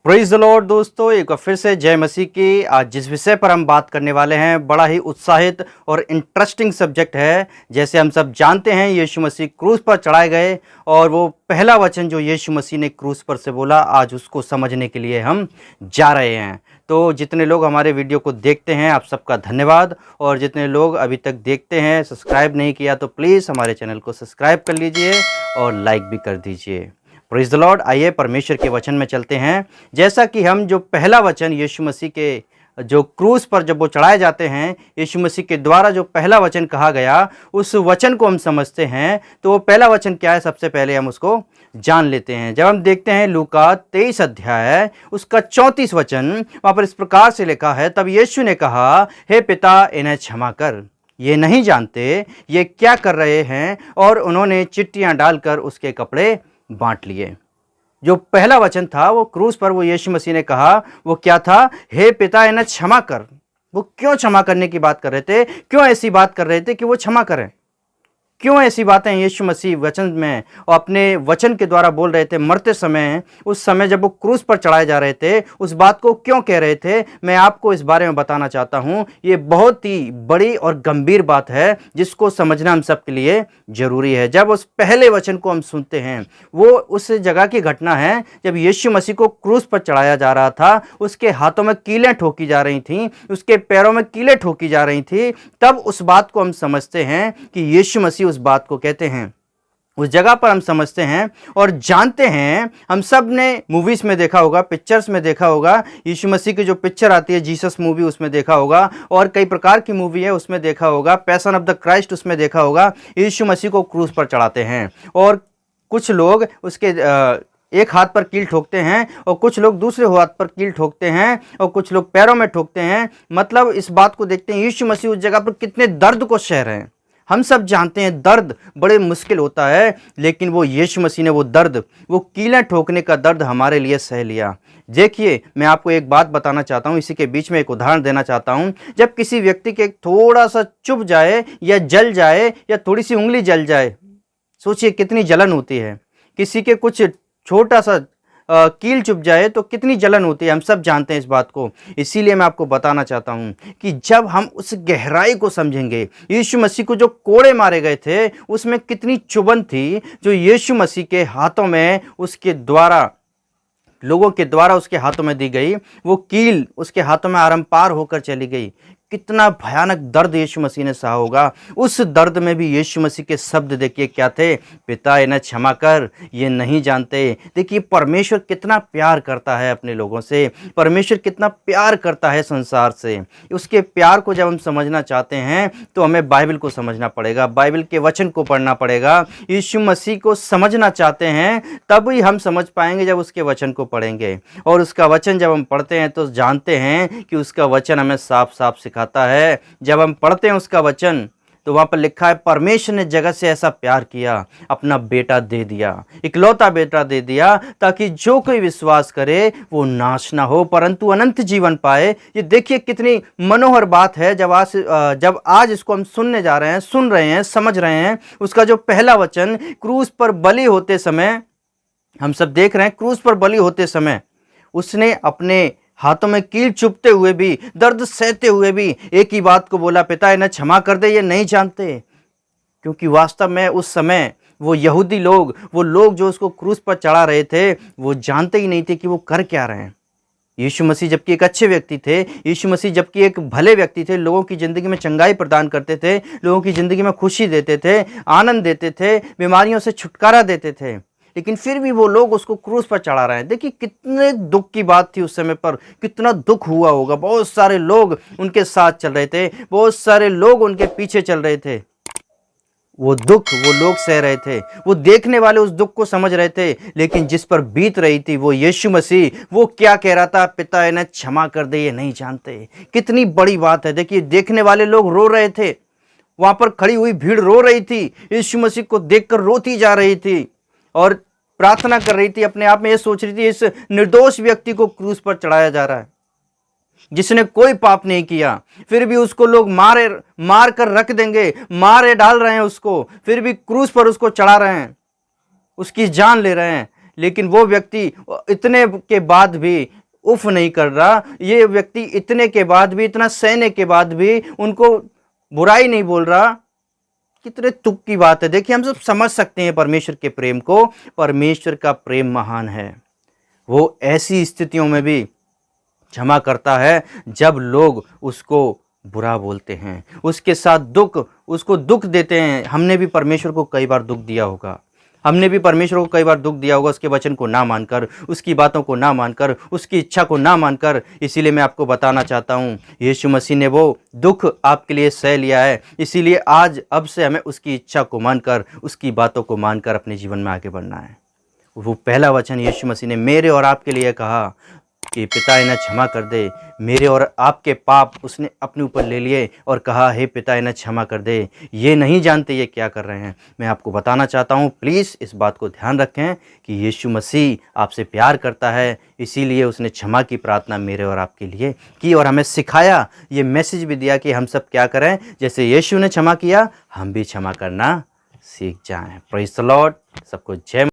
Praise the Lord दोस्तों, एक बार फिर से जय मसीह की। आज जिस विषय पर हम बात करने वाले हैं बड़ा ही उत्साहित और इंटरेस्टिंग सब्जेक्ट है। जैसे हम सब जानते हैं यीशु मसीह क्रूस पर चढ़ाए गए और वो पहला वचन जो यीशु मसीह ने क्रूस पर से बोला, आज उसको समझने के लिए हम जा रहे हैं। तो जितने लोग हमारे वीडियो को देखते हैं आप सबका धन्यवाद, और जितने लोग अभी तक देखते हैं सब्सक्राइब नहीं किया तो प्लीज़ हमारे चैनल को सब्सक्राइब कर लीजिए और लाइक भी कर दीजिए। Praise the Lord. आइए परमेश्वर के वचन में चलते हैं। जैसा कि हम जो पहला वचन यीशु मसीह के जो क्रूस पर जब वो चढ़ाए जाते हैं, यीशु मसीह के द्वारा जो पहला वचन कहा गया उस वचन को हम समझते हैं। तो वो पहला वचन क्या है, सबसे पहले हम उसको जान लेते हैं। जब हम देखते हैं लूका 23 अध्याय उसका 34 वचन, वहाँ पर इस प्रकार से लिखा है, तब यीशु ने कहा, हे पिता इन्हें क्षमा कर, ये नहीं जानते ये क्या कर रहे हैं। और उन्होंने चिट्ठियाँ डालकर उसके कपड़े बांट लिए। जो पहला वचन था वो क्रूस पर वो यीशु मसीह ने कहा, वो क्या था, हे पिता इन्हें क्षमा कर। वो क्यों क्षमा करने की बात कर रहे थे, क्यों ऐसी बात कर रहे थे कि वो क्षमा करें? क्यों ऐसी बातें यीशु मसीह वचन में और अपने वचन के द्वारा बोल रहे थे? मरते समय, उस समय जब वो क्रूस पर चढ़ाए जा रहे थे, उस बात को क्यों कह रहे थे, मैं आपको इस बारे में बताना चाहता हूँ। ये बहुत ही बड़ी और गंभीर बात है जिसको समझना हम सबके लिए जरूरी है। जब उस पहले वचन को हम सुनते हैं, वो उस जगह की घटना है जब यीशु मसीह को क्रूस पर चढ़ाया जा रहा था। उसके हाथों में कीलें ठोकी जा रही थीं, उसके पैरों में कीलें ठोकी जा रही थी। तब उस बात को हम समझते हैं कि यीशु मसीह उस बात को कहते हैं। उस जगह पर हम समझते हैं और जानते हैं। हम सब ने मूवीज में देखा होगा, पिक्चर्स में देखा होगा। यीशु मसीह की जो पिक्चर आती है जीसस मूवी, उसमें देखा होगा, और कई प्रकार की मूवी है उसमें देखा होगा। पैशन ऑफ द क्राइस्ट उसमें देखा होगा। यीशु मसीह को क्रूस पर चढ़ाते हैं और कुछ लोग उसके एक हाथ पर कील ठोकते हैं और कुछ लोग दूसरे हाथ पर कील ठोकते हैं और कुछ लोग पैरों में ठोकते हैं। मतलब इस बात को देखते हैं यीशु मसीह उस जगह पर कितने दर्द को सह रहे हैं। हम सब जानते हैं दर्द बड़े मुश्किल होता है, लेकिन वो यीशु मसीह ने वो दर्द, वो कीलें ठोकने का दर्द हमारे लिए सह लिया। देखिए, मैं आपको एक बात बताना चाहता हूँ, इसी के बीच में एक उदाहरण देना चाहता हूँ। जब किसी व्यक्ति के थोड़ा सा चुभ जाए या जल जाए या थोड़ी सी उंगली जल जाए, सोचिए कितनी जलन होती है। किसी के कुछ छोटा सा कील चुभ जाए तो कितनी जलन होती है, हम सब जानते हैं इस बात को। इसीलिए मैं आपको बताना चाहता हूं कि जब हम उस गहराई को समझेंगे, यीशु मसीह को जो कोड़े मारे गए थे उसमें कितनी चुभन थी जो यीशु मसीह के हाथों में, उसके द्वारा, लोगों के द्वारा उसके हाथों में दी गई। वो कील उसके हाथों में आरंपार होकर चली गई। कितना भयानक दर्द यीशु मसीह ने सहा होगा। उस दर्द में भी यीशु मसीह के शब्द देखिए क्या थे, पिता इन्हें क्षमा कर, ये नहीं जानते। देखिए परमेश्वर कितना प्यार करता है अपने लोगों से, परमेश्वर कितना प्यार करता है संसार से। उसके प्यार को जब हम समझना चाहते हैं तो हमें बाइबल को समझना पड़ेगा, बाइबल के वचन को पढ़ना पड़ेगा। यीशु मसीह को समझना चाहते हैं तभी हम समझ पाएंगे जब उसके वचन को पढ़ेंगे। और उसका वचन जब हम पढ़ते हैं तो जानते हैं कि उसका वचन हमें साफ साफ सिखाता है। जब हम पढ़ते हैं उसका वचन तो वहां पर लिखा है, परमेश्वर ने जगत से ऐसा प्यार किया, अपना बेटा दे दिया, इकलौता बेटा दे दिया, ताकि जो कोई विश्वास करे वो नाश ना हो परंतु अनंत जीवन पाए। ये देखिए कितनी मनोहर बात है। जब आज इसको हम सुनने जा रहे हैं, सुन रहे हैं, समझ रहे हैं। उसका जो पहला वचन क्रूस पर बलि होते समय, हम सब देख रहे हैं, क्रूस पर बलि होते समय उसने अपने हाथों में कील चुभते हुए भी, दर्द सहते हुए भी एक ही बात को बोला, पिता इन्हें क्षमा कर दे, ये नहीं जानते। क्योंकि वास्तव में उस समय वो यहूदी लोग, वो लोग जो उसको क्रूस पर चढ़ा रहे थे, वो जानते ही नहीं थे कि वो कर क्या रहे हैं। यीशु मसीह जबकि एक अच्छे व्यक्ति थे, यीशु मसीह जबकि एक भले व्यक्ति थे, लोगों की ज़िंदगी में चंगाई प्रदान करते थे, लोगों की ज़िंदगी में खुशी देते थे, आनंद देते थे, बीमारियों से छुटकारा देते थे, लेकिन फिर भी वो लोग उसको क्रूस पर चढ़ा रहे हैं। देखिए कितने दुख की बात थी उस समय पर, कितना दुख हुआ होगा। बहुत सारे लोग उनके साथ चल रहे थे, बहुत सारे लोग उनके पीछे चल रहे थे। वो दुख वो लोग सह रहे थे, वो देखने वाले उस दुख को समझ रहे थे, लेकिन जिस पर बीत रही थी वो यीशु मसीह, वो क्या कह रहा था, पिता इन्हें क्षमा कर दे, ये नहीं जानते। कितनी बड़ी बात है। देखिए देखने वाले लोग रो रहे थे, वहां पर खड़ी हुई भीड़ रो रही थी, यीशु मसीह को देखकर रोती जा रही थी और प्रार्थना कर रही थी। अपने आप में ये सोच रही थी, इस निर्दोष व्यक्ति को क्रूस पर चढ़ाया जा रहा है जिसने कोई पाप नहीं किया, फिर भी उसको लोग मार कर रख देंगे, मारे डाल रहे हैं उसको, फिर भी क्रूस पर उसको चढ़ा रहे हैं, उसकी जान ले रहे हैं। लेकिन वो व्यक्ति इतने के बाद भी उफ नहीं कर रहा, ये व्यक्ति इतने के बाद भी, इतना सहने के बाद भी उनको बुराई नहीं बोल रहा। कितने तुक की बात है। देखिए, हम सब समझ सकते हैं परमेश्वर के प्रेम को। परमेश्वर का प्रेम महान है। वो ऐसी स्थितियों में भी क्षमा करता है जब लोग उसको बुरा बोलते हैं, उसके साथ उसको दुख देते हैं। हमने भी परमेश्वर को कई बार दुख दिया होगा। हमने भी परमेश्वर को कई बार दुख दिया होगा, उसके वचन को ना मानकर, उसकी बातों को ना मानकर, उसकी इच्छा को ना मानकर। इसीलिए मैं आपको बताना चाहता हूँ, यीशु मसीह ने वो दुख आपके लिए सह लिया है। इसीलिए आज अब से हमें उसकी इच्छा को मानकर, उसकी बातों को मानकर अपने जीवन में आगे बढ़ना है। वो पहला वचन यीशु मसीह ने मेरे और आपके लिए कहा कि पिता इन्हें क्षमा कर दे। मेरे और आपके पाप उसने अपने ऊपर ले लिए और कहा, हे पिता इन्हें क्षमा कर दे, ये नहीं जानते ये क्या कर रहे हैं। मैं आपको बताना चाहता हूँ, प्लीज़ इस बात को ध्यान रखें कि यीशु मसीह आपसे प्यार करता है। इसीलिए उसने क्षमा की प्रार्थना मेरे और आपके लिए की और हमें सिखाया, ये मैसेज भी दिया कि हम सब क्या करें, जैसे यीशु ने क्षमा किया हम भी क्षमा करना सीख जाएं। Praise the Lord. सबको जय